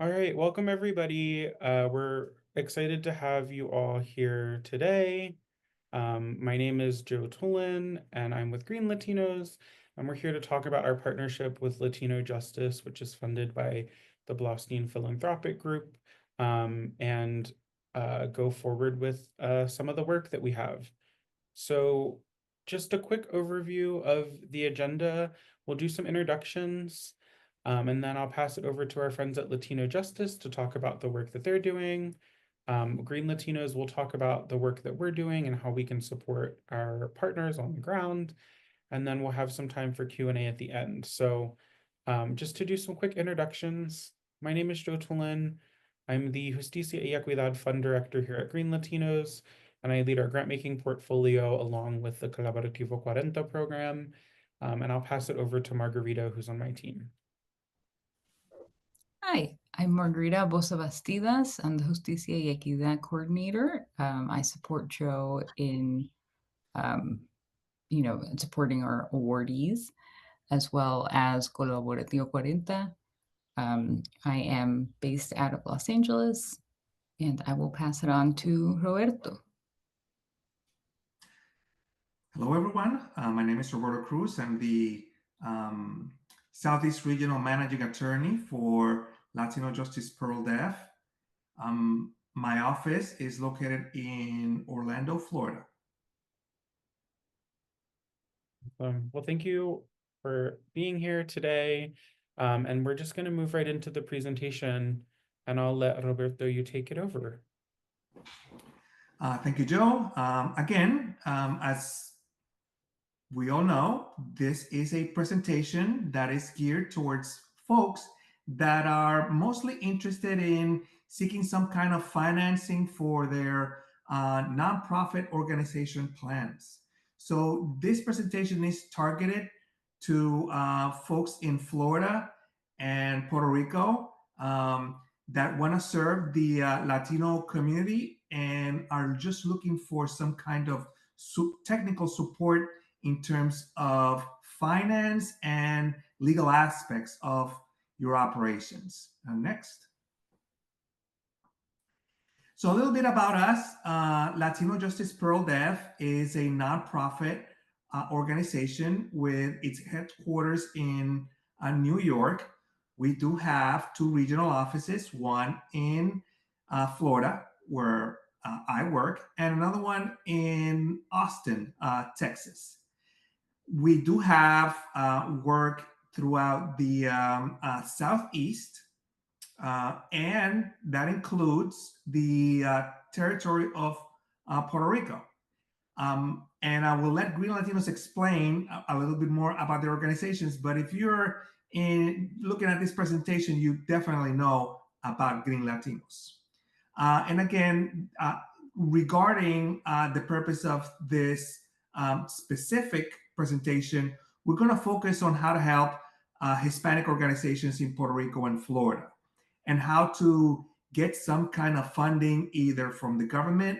All right, welcome everybody. We're excited to have you all here today. My name is Joe Tulin, and I'm with Green Latinos, and we're here to talk about our partnership with Latino Justice, which is funded by the Blaustein Philanthropic Group, and go forward with some of the work that we have. So, just a quick overview of the agenda. We'll do some introductions, and then I'll pass it over to our friends at Latino Justice to talk about the work that they're doing. Green Latinos will talk about the work that we're doing and how we can support our partners on the ground. And then we'll have some time for Q&A at the end. So just to do some quick introductions, my name is Joe Tulin. I'm the Justicia y Equidad Fund Director here at Green Latinos, and I lead our grant-making portfolio along with the Colaborativo 40 program. And I'll pass it over to Margarita, who's on my team. Hi, I'm Margarita Bosa Bastidas. I'm the Justicia y Equidad Coordinator. I support Joe in, supporting our awardees, as well as Colaborativo 40. I am based out of Los Angeles, and I will pass it on to Roberto. Hello, everyone. My name is Roberto Cruz. I'm the Southeast Regional Managing Attorney for Latino Justice Pearl Deaf. My office is located in Orlando, Florida. Well, thank you for being here today. And we're just going to move right into the presentation, and I'll let Roberto, you take it over. Thank you, Joe. Again, as we all know, this is a presentation that is geared towards folks that are mostly interested in seeking some kind of financing for their nonprofit organization plans. So this presentation is targeted to folks in Florida and Puerto Rico that want to serve the Latino community and are just looking for some kind of technical support in terms of finance and legal aspects of your operations. Next. So a little bit about us. Latino Justice Pearl Deaf is a nonprofit organization with its headquarters in New York. We do have two regional offices, one in Florida, where I work, and another one in Austin, Texas. We do have work throughout the Southeast, and that includes the territory of Puerto Rico. And I will let Green Latinos explain a little bit more about their organizations, but if you're looking at this presentation, you definitely know about Green Latinos. And again, regarding the purpose of this specific presentation, we're going to focus on how to help Hispanic organizations in Puerto Rico and Florida, and how to get some kind of funding either from the government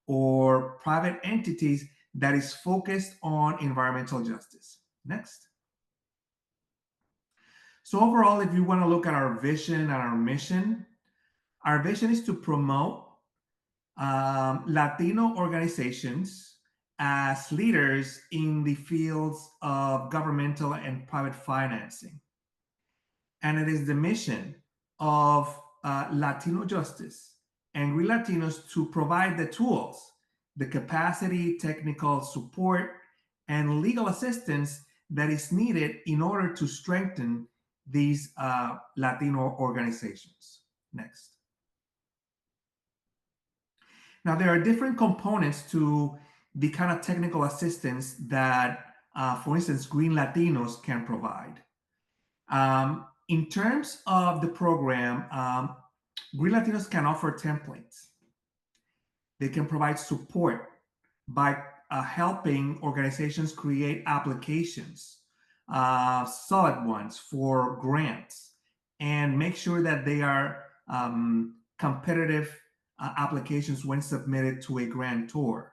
or private entities that is focused on environmental justice. Next. So overall, if you want to look at our vision and our vision is to promote Latino organizations as leaders in the fields of governmental and private financing. And it is the mission of Latino Justice and Green Latinos to provide the tools, the capacity, technical support, and legal assistance that is needed in order to strengthen these Latino organizations. Next. Now, there are different components to the kind of technical assistance that, for instance, Green Latinos can provide. In terms of the program, Green Latinos can offer templates. They can provide support by helping organizations create applications, solid ones for grants, and make sure that they are competitive applications when submitted to a grantor.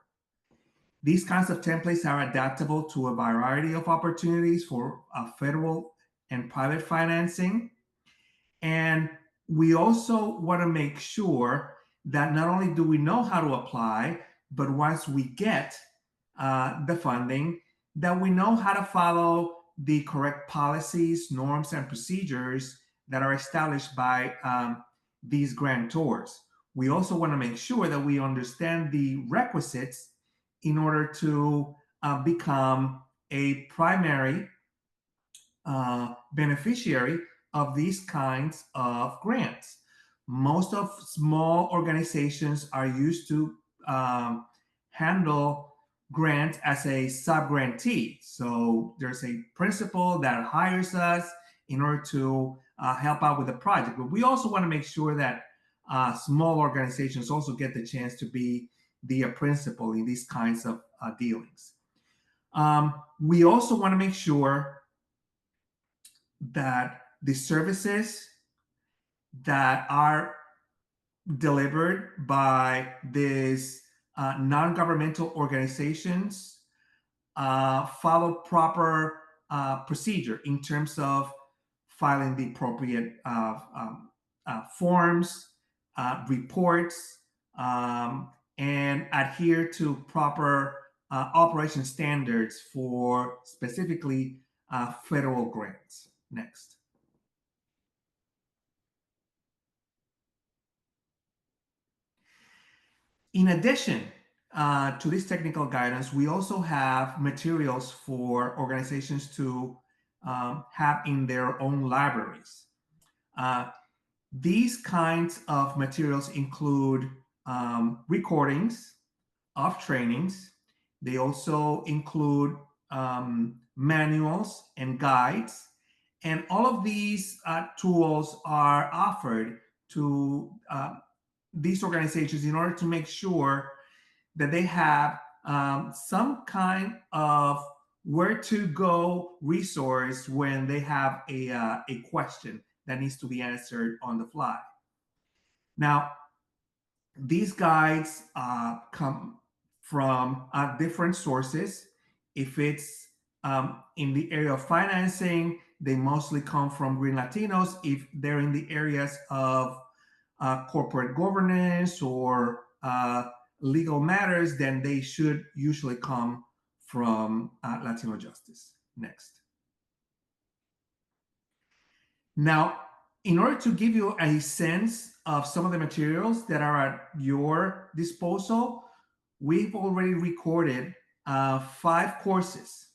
These kinds of templates are adaptable to a variety of opportunities for federal and private financing. And we also want to make sure that not only do we know how to apply, but once we get the funding, that we know how to follow the correct policies, norms, and procedures that are established by these grantors. We also want to make sure that we understand the requisites in order to become a primary beneficiary of these kinds of grants. Most of small organizations are used to handle grants as a sub-grantee. So there's a principal that hires us in order to help out with the project. But we also want to make sure that small organizations also get the chance to be the principal in these kinds of dealings. We also want to make sure that the services that are delivered by these non-governmental organizations follow proper procedure in terms of filing the appropriate forms, reports, and adhere to proper operation standards for specifically federal grants. Next. In addition to this technical guidance, we also have materials for organizations to have in their own libraries. These kinds of materials include recordings of trainings. They also include manuals and guides. And all of these tools are offered to these organizations in order to make sure that they have some kind of where to go resource when they have a question that needs to be answered on the fly. Now, these guides come from different sources. If it's in the area of financing, they mostly come from Green Latinos. If they're in the areas of corporate governance or legal matters, then they should usually come from Latino Justice. Next. Now, in order to give you a sense of some of the materials that are at your disposal, we've already recorded 5 courses.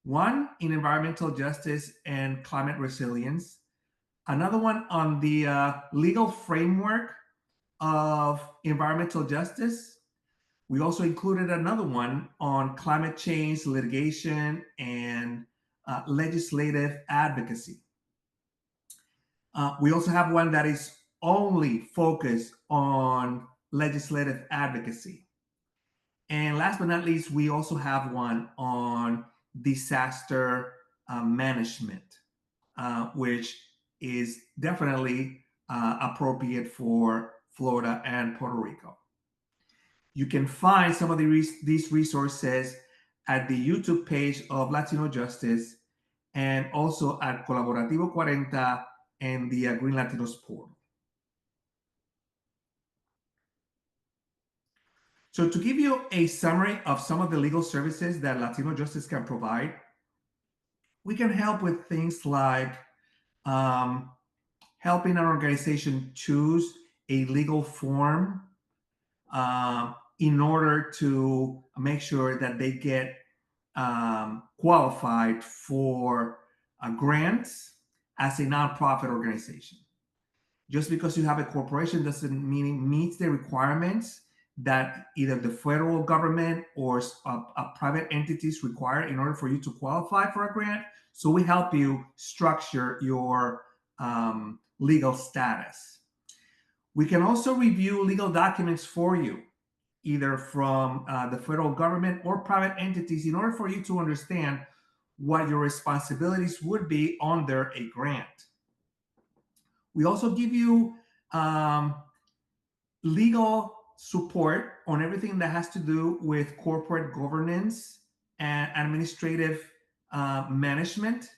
One in environmental justice and climate resilience, another one on the legal framework of environmental justice. We also included another one on climate change litigation and legislative advocacy. We also have one that is only focused on legislative advocacy. And last but not least, we also have one on disaster management, which is definitely appropriate for Florida and Puerto Rico. You can find some of these resources at the YouTube page of Latino Justice and also at Colaborativo 40 and the Green Latinos portal. So to give you a summary of some of the legal services that Latino Justice can provide, we can help with things like helping an organization choose a legal form in order to make sure that they get qualified for grants as a nonprofit organization. Just because you have a corporation doesn't mean it meets the requirements that either the federal government or private entities require in order for you to qualify for a grant. So we help you structure your legal status. We can also review legal documents for you, either from the federal government or private entities, in order for you to understand what your responsibilities would be under a grant. We also give you legal support on everything that has to do with corporate governance and administrative management.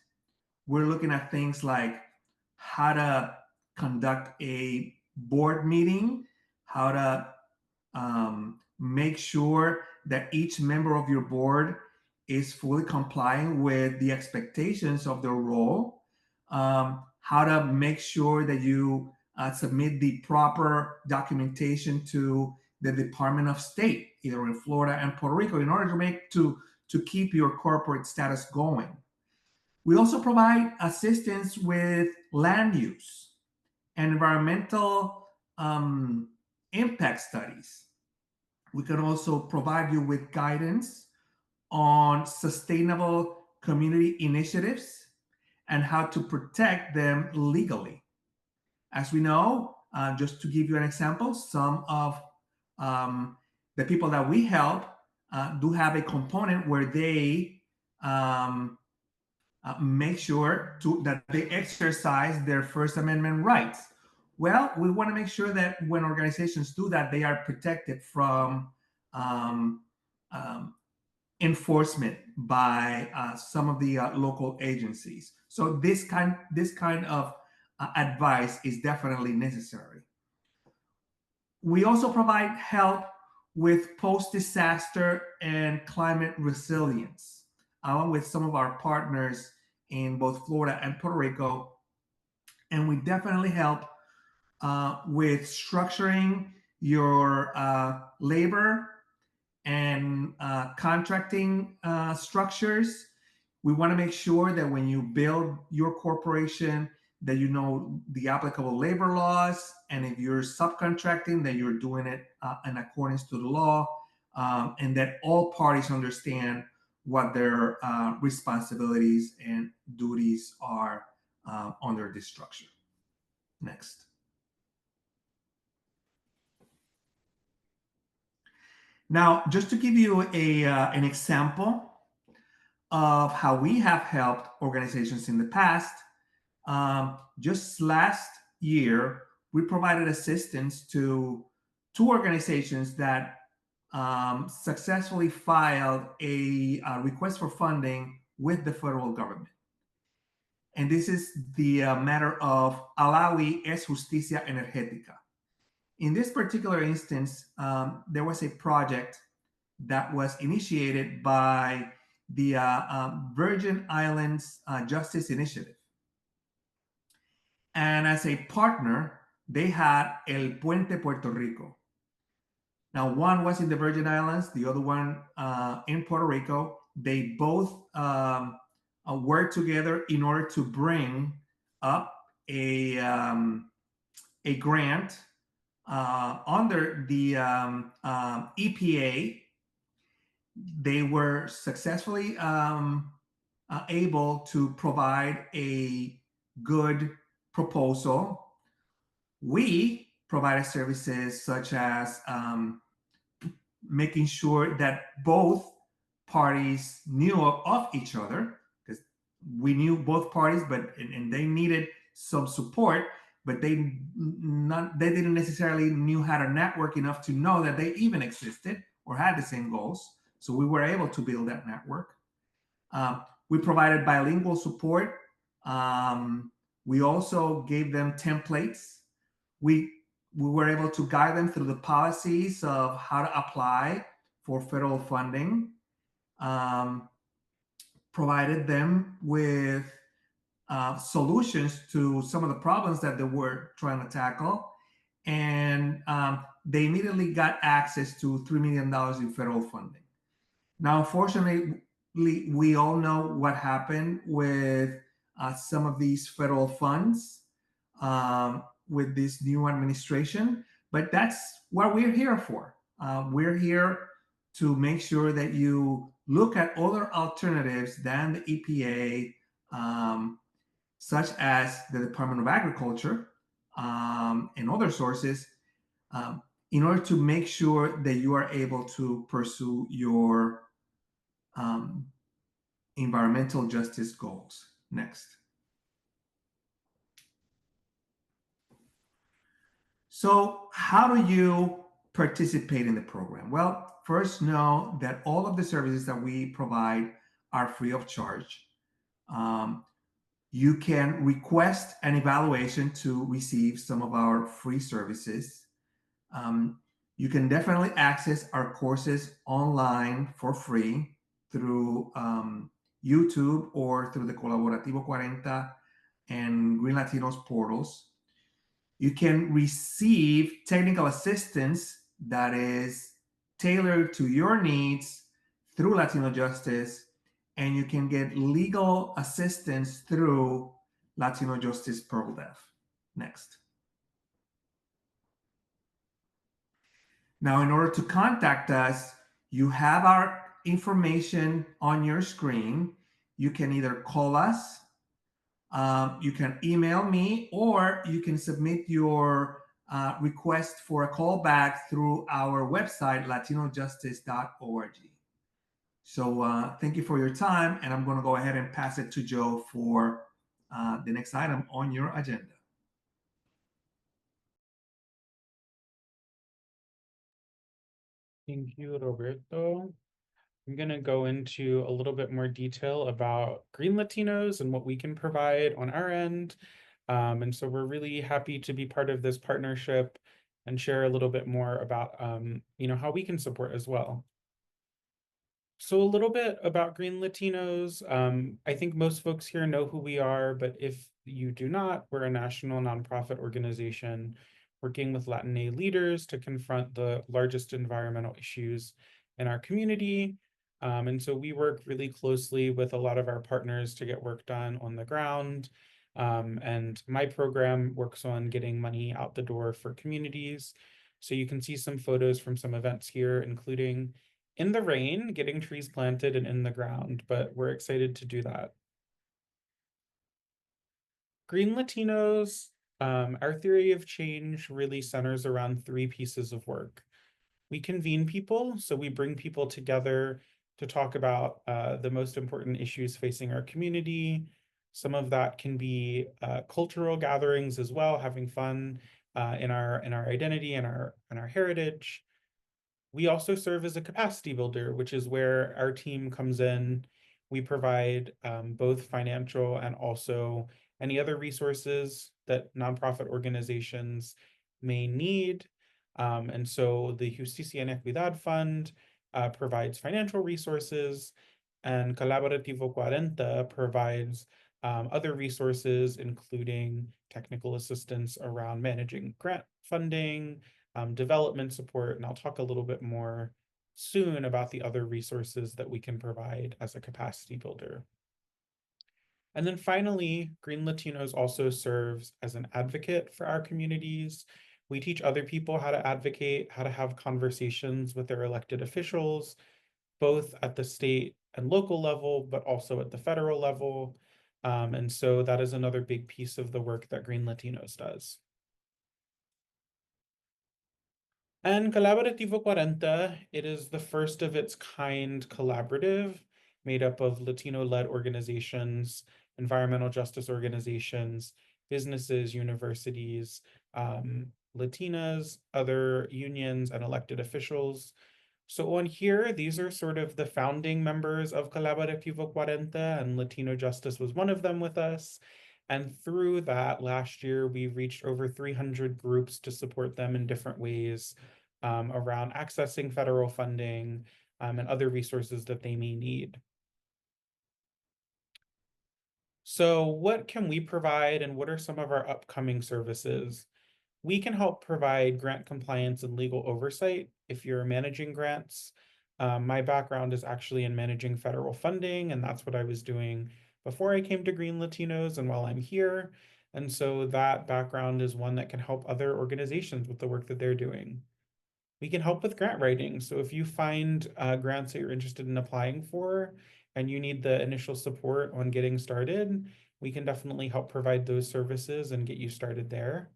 We're looking at things like how to conduct a board meeting, how to make sure that each member of your board is fully complying with the expectations of their role, how to make sure that you submit the proper documentation to the Department of State, either in Florida and Puerto Rico, in order to keep your corporate status going. We also provide assistance with land use and environmental impact studies. We can also provide you with guidance on sustainable community initiatives and how to protect them legally. As we know, just to give you an example, some of the people that we help do have a component where they make sure that they exercise their First Amendment rights. Well, we want to make sure that when organizations do that, they are protected from um, um, enforcement by some of the local agencies. So this kind of advice is definitely necessary. We also provide help with post-disaster and climate resilience, along with some of our partners in both Florida and Puerto Rico. And we definitely help with structuring your labor and contracting structures. We want to make sure that when you build your corporation, that you know the applicable labor laws, and if you're subcontracting, that you're doing it in accordance to the law, and that all parties understand what their responsibilities and duties are under this structure. Next. Now, just to give you an example of how we have helped organizations in the past, just last year, we provided assistance to two organizations that successfully filed a request for funding with the federal government. And this is the matter of Alawi es Justicia Energética. In this particular instance, there was a project that was initiated by the Virgin Islands Justice Initiative. And as a partner, they had El Puente Puerto Rico. Now, one was in the Virgin Islands, the other one in Puerto Rico. They both worked together in order to bring up a grant under the EPA. They were successfully able to provide a good proposal. We provided services such as making sure that both parties knew of each other, because we knew both parties, and they needed some support, but they didn't necessarily knew how to network enough to know that they even existed or had the same goals. So we were able to build that network. We provided bilingual support. We also gave them templates. We were able to guide them through the policies of how to apply for federal funding. Provided them with solutions to some of the problems that they were trying to tackle. And they immediately got access to $3 million in federal funding. Now, unfortunately, we all know what happened with some of these federal funds with this new administration, but that's what we're here for. We're here to make sure that you look at other alternatives than the EPA, such as the Department of Agriculture and other sources, in order to make sure that you are able to pursue your environmental justice goals. Next. So how do you participate in the program? Well, first know that all of the services that we provide are free of charge. You can request an evaluation to receive some of our free services. Um, you can definitely access our courses online for free through YouTube or through the Colaborativo 40 and Green Latinos portals. You can receive technical assistance that is tailored to your needs through Latino Justice, and you can get legal assistance through Latino Justice Pearl Dev. Next. Now, in order to contact us, you have our information on your screen. You can either call us, you can email me, or you can submit your request for a call back through our website, latinojustice.org. So thank you for your time, and I'm going to go ahead and pass it to Joe for the next item on your agenda. Thank you, Roberto. I'm going to go into a little bit more detail about Green Latinos and what we can provide on our end. And so we're really happy to be part of this partnership and share a little bit more about, how we can support as well. So a little bit about Green Latinos. I think most folks here know who we are, but if you do not, we're a national nonprofit organization working with Latina leaders to confront the largest environmental issues in our community. And so we work really closely with a lot of our partners to get work done on the ground. And my program works on getting money out the door for communities. So you can see some photos from some events here, including in the rain, getting trees planted and in the ground, but we're excited to do that. Green Latinos, our theory of change really centers around three pieces of work. We convene people, so we bring people together to talk about the most important issues facing our community. Some of that can be cultural gatherings as well, having fun in our identity and our heritage. We also serve as a capacity builder, which is where our team comes in. We provide both financial and also any other resources that nonprofit organizations may need. And so the Justicia y Equidad Fund provides financial resources, and Colaborativo 40 provides other resources, including technical assistance around managing grant funding, development support, and I'll talk a little bit more soon about the other resources that we can provide as a capacity builder. And then finally, Green Latinos also serves as an advocate for our communities. We teach other people how to advocate, how to have conversations with their elected officials, both at the state and local level, but also at the federal level. And so that is another big piece of the work that Green Latinos does. And Colaborativo 40, it is the first of its kind collaborative made up of Latino-led organizations, environmental justice organizations, businesses, universities, Latinas, other unions, and elected officials. So on here, these are sort of the founding members of Colaborativo 40, and Latino Justice was one of them with us. And through that, last year, we reached over 300 groups to support them in different ways around accessing federal funding and other resources that they may need. So what can we provide, and what are some of our upcoming services? We can help provide grant compliance and legal oversight if you're managing grants. My background is actually in managing federal funding, and that's what I was doing before I came to Green Latinos and while I'm here. And so that background is one that can help other organizations with the work that they're doing. We can help with grant writing. So if you find grants that you're interested in applying for and you need the initial support on getting started, we can definitely help provide those services and get you started there.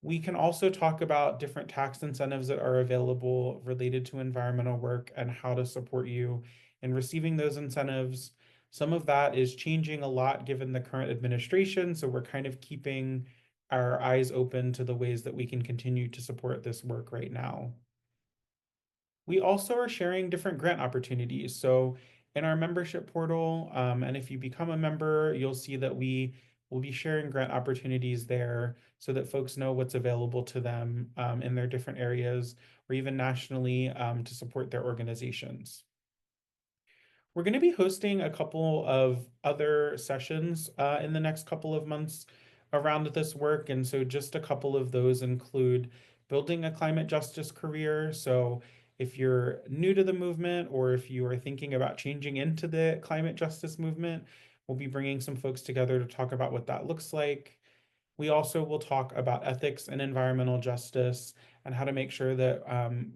We can also talk about different tax incentives that are available related to environmental work and how to support you in receiving those incentives. Some of that is changing a lot given the current administration, so we're kind of keeping our eyes open to the ways that we can continue to support this work right now. We also are sharing different grant opportunities. So in our membership portal. And if you become a member, you'll see that we will be sharing grant opportunities there so that folks know what's available to them in their different areas or even nationally to support their organizations. We're going to be hosting a couple of other sessions in the next couple of months around this work. And so just a couple of those include building a climate justice career. So if you're new to the movement or if you are thinking about changing into the climate justice movement, we'll be bringing some folks together to talk about what that looks like. We also will talk about ethics and environmental justice and how to make sure that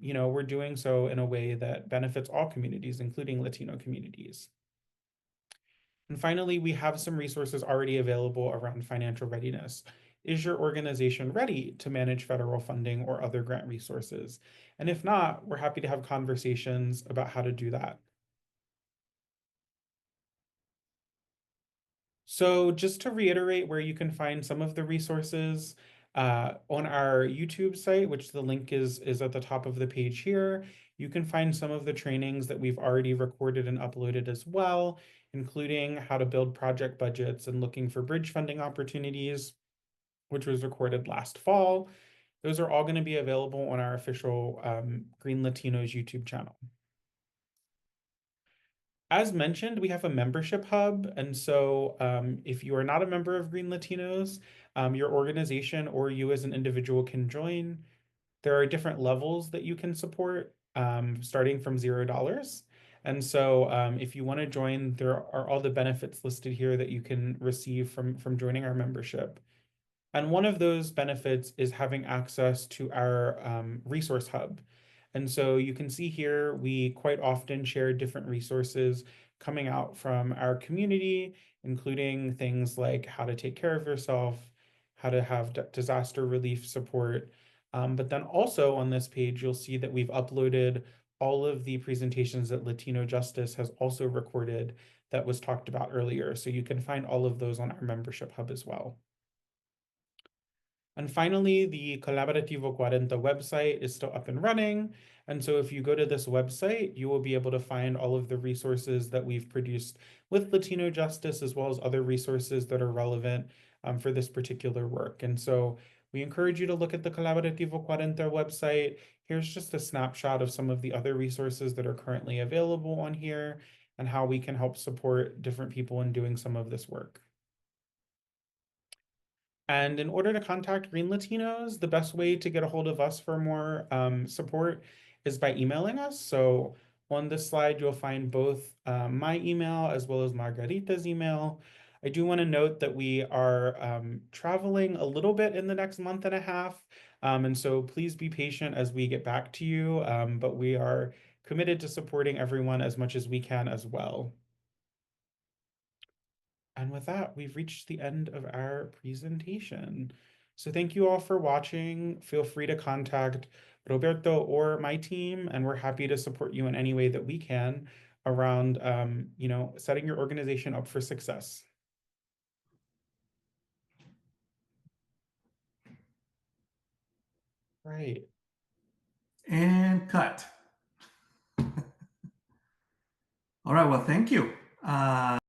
we're doing so in a way that benefits all communities, including Latino communities. And finally, we have some resources already available around financial readiness. Is your organization ready to manage federal funding or other grant resources? And if not, we're happy to have conversations about how to do that. So just to reiterate where you can find some of the resources on our YouTube site, which the link is at the top of the page here, you can find some of the trainings that we've already recorded and uploaded as well, including how to build project budgets and looking for bridge funding opportunities, which was recorded last fall. Those are all going to be available on our official Green Latinos YouTube channel. As mentioned, we have a membership hub. And so if you are not a member of Green Latinos, your organization or you as an individual can join. There are different levels that you can support, starting from $0. And so if you want to join, there are all the benefits listed here that you can receive from joining our membership. And one of those benefits is having access to our resource hub. And so you can see here, we quite often share different resources coming out from our community, including things like how to take care of yourself, how to have disaster relief support. But then also on this page, you'll see that we've uploaded all of the presentations that Latino Justice has also recorded that was talked about earlier. So you can find all of those on our membership hub as well. And finally, the Colaborativo 40 website is still up and running. And so if you go to this website, you will be able to find all of the resources that we've produced with Latino Justice, as well as other resources that are relevant for this particular work. And so we encourage you to look at the Colaborativo 40 website. Here's just a snapshot of some of the other resources that are currently available on here and how we can help support different people in doing some of this work. And in order to contact Green Latinos, the best way to get a hold of us for more support is by emailing us. So on this slide, you'll find both my email as well as Margarita's email. I do want to note that we are traveling a little bit in the next month and a half. And so please be patient as we get back to you. But we are committed to supporting everyone as much as we can as well. And with that, we've reached the end of our presentation. So thank you all for watching. Feel free to contact Roberto or my team, and we're happy to support you in any way that we can around, setting your organization up for success. Right. And cut. All right, well, thank you.